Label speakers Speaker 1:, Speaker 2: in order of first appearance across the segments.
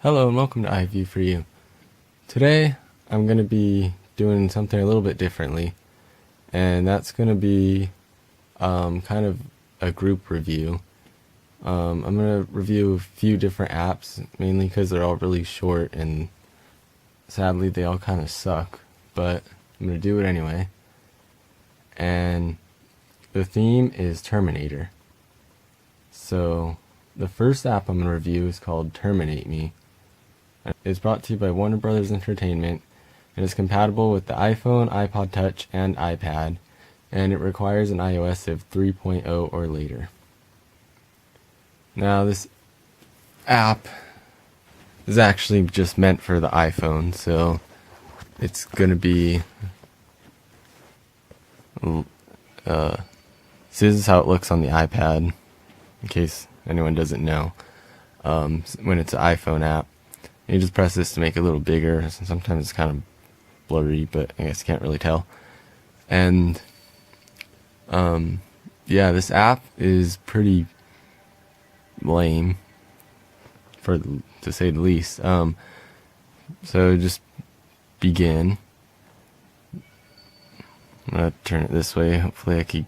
Speaker 1: Hello and welcome to iView for You. Today I'm going to be doing something a little bit differently, and that's going to be kind of a group review. I'm going to review a few different apps, mainly because they're all really short and sadly they all kind of suck, but I'm going to do it anyway. And the theme is Terminator. So the first app I'm going to review is called Terminate Me. It's brought to you by Warner Brothers Entertainment, and is compatible with the iPhone, iPod Touch, and iPad, and it requires an iOS of 3.0 or later. Now, this app is actually just meant for the iPhone, so it's going to be... this is how it looks on the iPad, in case anyone doesn't know. When it's an iPhone app, you just press this to make it a little bigger. Sometimes it's kind of blurry, but I guess you can't really tell. And yeah, this app is pretty lame, to say the least. So just begin. I'm gonna turn it this way. Hopefully I can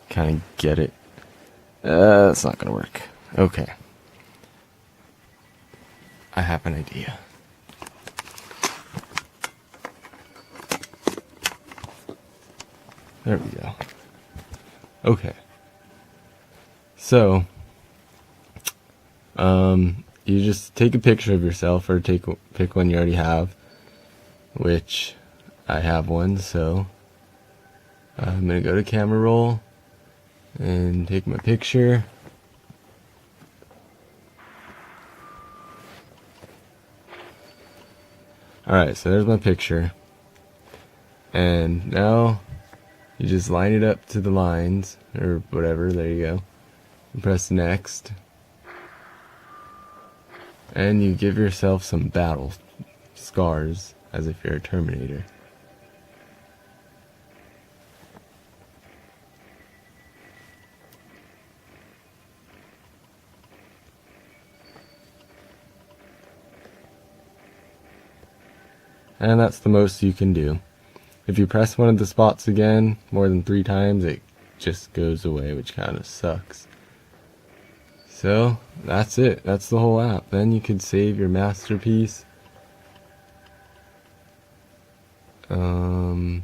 Speaker 1: kind of get it. That's not gonna work. Okay. I have an idea. There we go. Okay. So, you just take a picture of yourself, or pick one you already have, which I have one, so I'm gonna go to camera roll and take my picture. Alright, so there's my picture. And now you just line it up to the lines, or whatever, there you go. And press next. And you give yourself some battle scars, as if you're a Terminator. And that's the most you can do. If you press one of the spots again more than 3 times, it just goes away, which kind of sucks. So, that's it. That's the whole app. Then you could save your masterpiece. I don't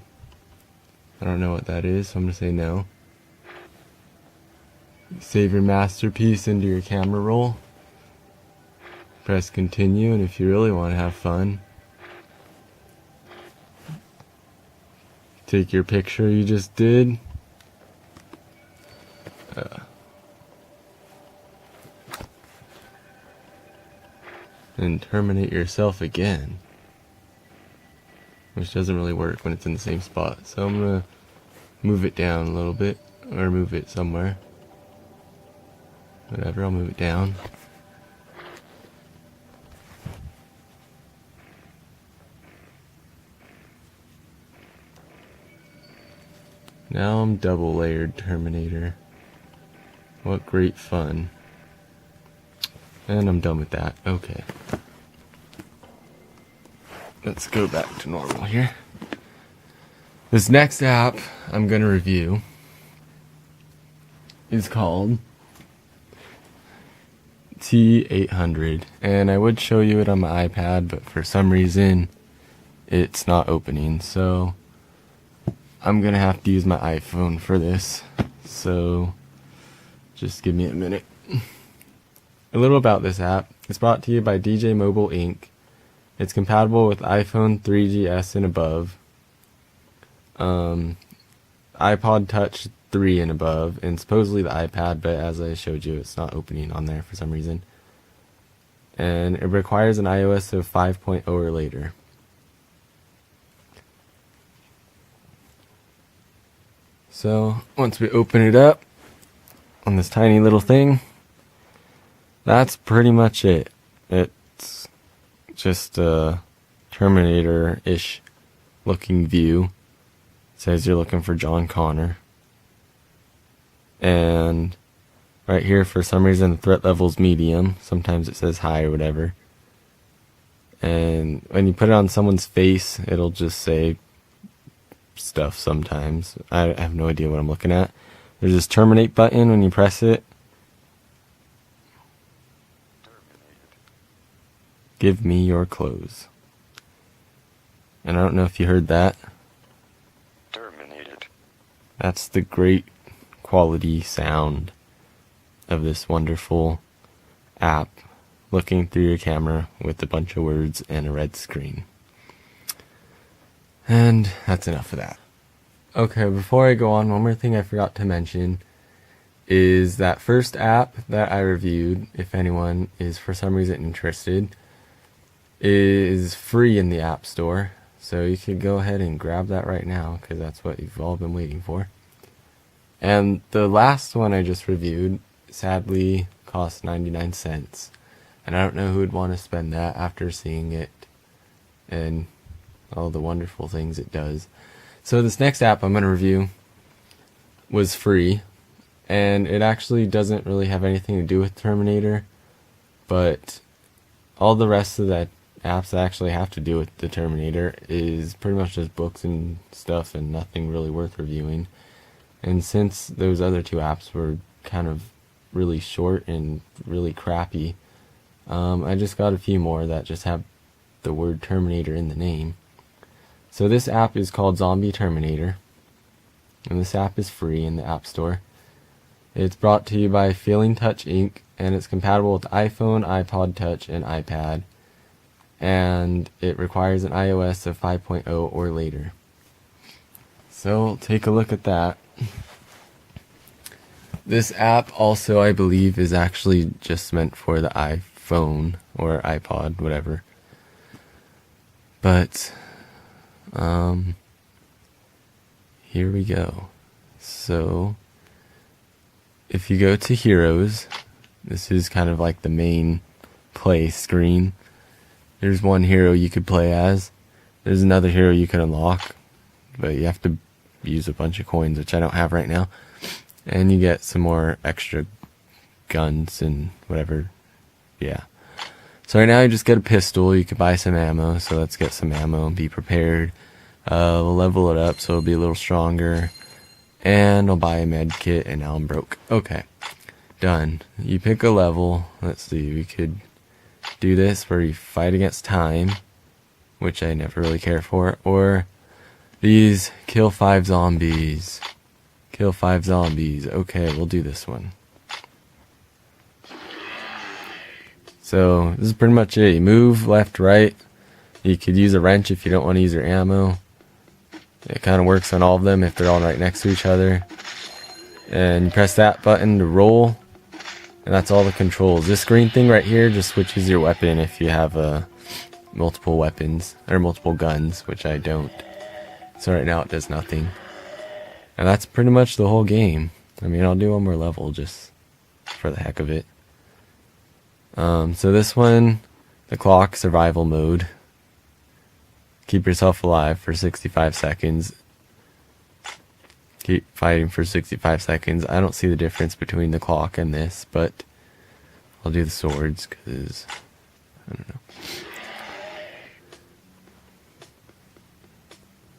Speaker 1: know what that is, so I'm going to say no. Save your masterpiece into your camera roll. Press continue, and if you really want to have fun, take your picture you just did, and terminate yourself again, which doesn't really work when it's in the same spot. So I'm gonna move it down a little bit, or move it somewhere. Whatever, I'll move it down. Now I'm double layered Terminator. What great fun. And I'm done with that. Okay. Let's go back to normal here. This next app I'm going to review is called T800. And I would show you it on my iPad, but for some reason it's not opening. So I'm gonna have to use my iPhone for this, so just give me a minute. A little about this app. It's brought to you by DJ Mobile Inc. It's compatible with iPhone 3GS and above, iPod Touch 3 and above, and supposedly the iPad, but as I showed you, it's not opening on there for some reason. And it requires an iOS of 5.0 or later. So, once we open it up on this tiny little thing, that's pretty much it. It's just a Terminator-ish looking view. It says you're looking for John Connor. And Right here, for some reason, the threat level's medium. Sometimes it says high or whatever. And when you put it on someone's face, it'll just say stuff sometimes. I have no idea what I'm looking at. There's this terminate button when you press it. Give me your clothes. And I don't know if you heard that.
Speaker 2: Terminated.
Speaker 1: That's the great quality sound of this wonderful app looking through your camera with a bunch of words and a red screen. And that's enough of that. Okay, before I go on, one more thing I forgot to mention is that first app that I reviewed, if anyone is for some reason interested, is free in the App Store. So you could go ahead and grab that right now, because that's what you've all been waiting for. And the last one I just reviewed, sadly, cost 99 cents. And I don't know who would want to spend that after seeing it and all the wonderful things it does. So this next app I'm going to review was free, and it actually doesn't really have anything to do with Terminator, but all the rest of the apps that actually have to do with the Terminator is pretty much just books and stuff and nothing really worth reviewing. And since those other two apps were kind of really short and really crappy, I just got a few more that just have the word Terminator in the name. So this app is called Zombie Terminator, and this app is free in the App Store. It's brought to you by Feeling Touch Inc., and it's compatible with iPhone, iPod Touch, and iPad, and it requires an iOS of 5.0 or later. So take a look at that. This app also, I believe, is actually just meant for the iPhone or iPod, whatever. But here we go. So if you go to Heroes, this is kind of like the main play screen. There's one hero you could play as. There's another hero you can unlock, but you have to use a bunch of coins, which I don't have right now. And you get some more extra guns and whatever. Yeah. So right now you just get a pistol. You could buy some ammo. So let's get some ammo and be prepared. We'll level it up so it'll be a little stronger. And I'll buy a med kit, and now I'm broke. Okay. Done. You pick a level. Let's see. We could do this where you fight against time, which I never really care for. Or these kill 5 zombies. Kill 5 zombies. Okay, we'll do this one. So this is pretty much it. You move left, right. You could use a wrench if you don't want to use your ammo. It kind of works on all of them if they're all right next to each other. And you press that button to roll. And that's all the controls. This green thing right here just switches your weapon if you have multiple weapons or multiple guns, which I don't. So right now it does nothing. And that's pretty much the whole game. I mean, I'll do one more level just for the heck of it. So this one, the clock survival mode. Keep yourself alive for 65 seconds. Keep fighting for 65 seconds. I don't see the difference between the clock and this, but I'll do the swords because I don't know.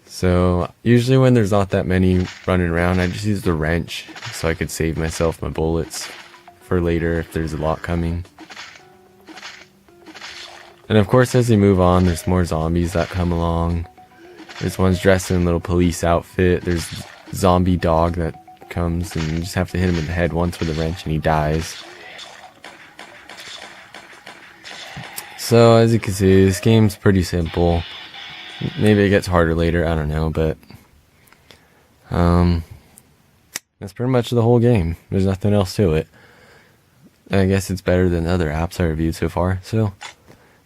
Speaker 1: So usually when there's not that many running around, I just use the wrench so I could save myself my bullets for later if there's a lot coming. And of course, as you move on, there's more zombies that come along. There's one's dressed in a little police outfit. There's a zombie dog that comes, and you just have to hit him in the head once with a wrench and he dies. So as you can see, this game's pretty simple. Maybe it gets harder later, I don't know, but that's pretty much the whole game. There's nothing else to it. I guess it's better than the other apps I reviewed so far, so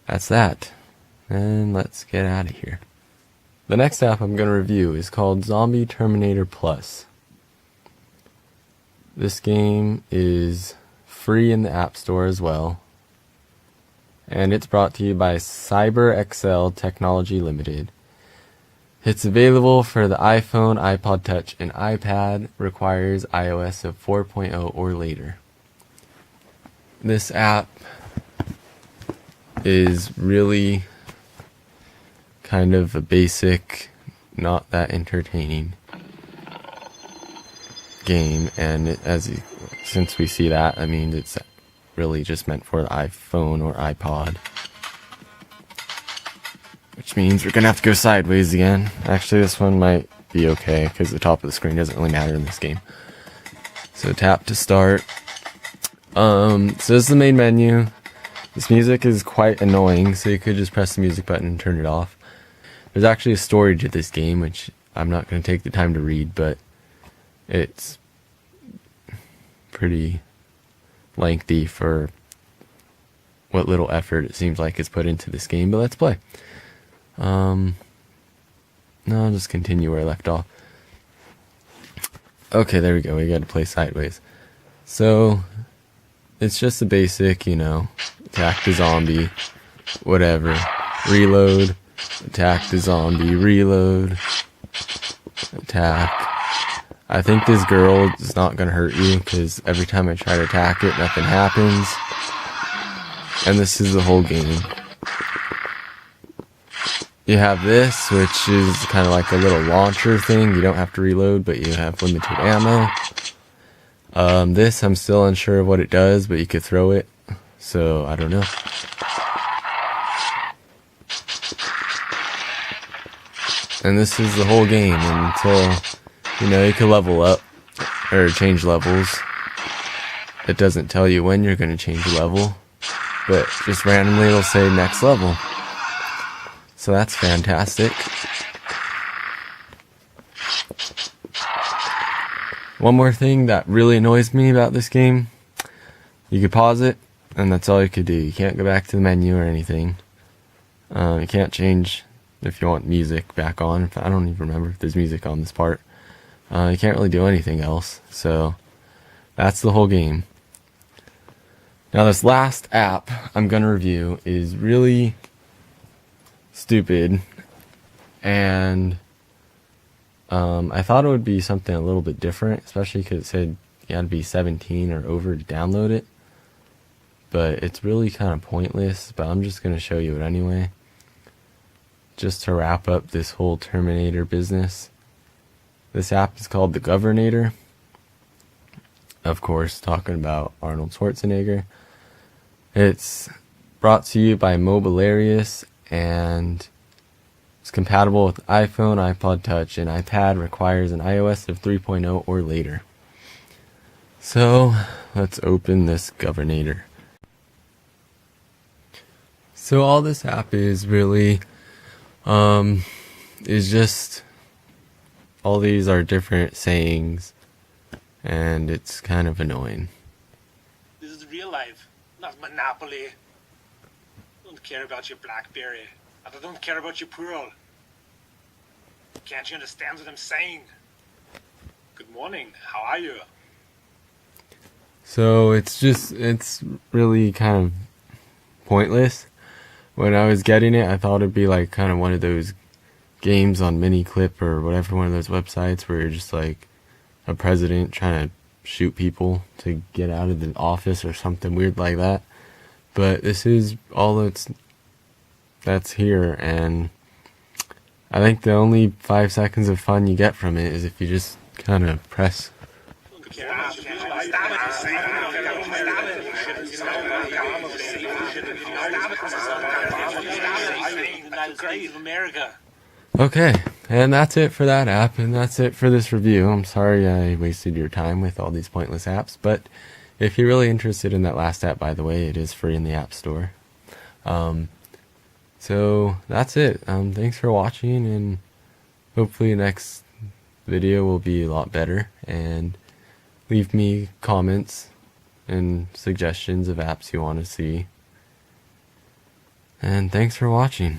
Speaker 1: that's that. And let's get out of here. The next app I'm going to review is called Zombie Terminator Plus. This game is free in the App Store as well. And it's brought to you by CyberXL Technology Limited. It's available for the iPhone, iPod Touch, and iPad. Requires iOS of 4.0 or later. this app is really kind of a basic, not that entertaining game, and since we see that, I mean, it's really just meant for the iPhone or iPod. Which means we're gonna have to go sideways again. Actually, this one might be okay, because the top of the screen doesn't really matter in this game. So tap to start. So this is the main menu. This music is quite annoying, so you could just press the music button and turn it off. There's actually a story to this game, which I'm not going to take the time to read, but it's pretty lengthy for what little effort it seems like is put into this game, but let's play. No, I'll just continue where I left off. Okay, there we go. We got to play sideways. So, it's just a basic, attack the zombie, whatever. Reload, attack the zombie, reload, attack. I think this girl is not going to hurt you, because every time I try to attack it, nothing happens. And this is the whole game. You have this, which is kind of like a little launcher thing. You don't have to reload, but you have limited ammo. This, I'm still unsure of what it does, but you could throw it. So, I don't know. And this is the whole game until, you can level up, or change levels. It doesn't tell you when you're going to change a level, but just randomly it'll say next level. So that's fantastic. One more thing that really annoys me about this game, you could pause it, and that's all you could do. You can't go back to the menu or anything. You can't change if you want music back on. I don't even remember if there's music on this part. You can't really do anything else. So that's the whole game. Now this last app I'm going to review is really stupid, and I thought it would be something a little bit different, especially because it said you had to be 17 or over to download it. But it's really kind of pointless, but I'm just going to show you it anyway. Just to wrap up this whole Terminator business. This app is called the Governator. Of course, talking about Arnold Schwarzenegger. It's brought to you by Mobilarius, and it's compatible with iPhone, iPod Touch, and iPad. Requires an iOS of 3.0 or later. So, let's open this Governator. So all this app is really, is just, all these are different sayings, and it's kind of annoying.
Speaker 2: This is real life, not Monopoly. I don't care about your BlackBerry, and I don't care about your Pearl. Can't you understand what I'm saying? Good morning, how are you?
Speaker 1: So it's really kind of pointless. When I was getting it, I thought it'd be like kind of one of those games on Miniclip or whatever, one of those websites where you're just like a president trying to shoot people to get out of the office or something weird like that. But this is all that's here, and I think the only 5 seconds of fun you get from it is if you just kind of press. Okay, and that's it for that app, and that's it for this review. I'm sorry I wasted your time with all these pointless apps, but if you're really interested in that last app, by the way, it is free in the App Store. So that's it. Thanks for watching, and hopefully the next video will be a lot better, and leave me comments and suggestions of apps you want to see. And thanks for watching.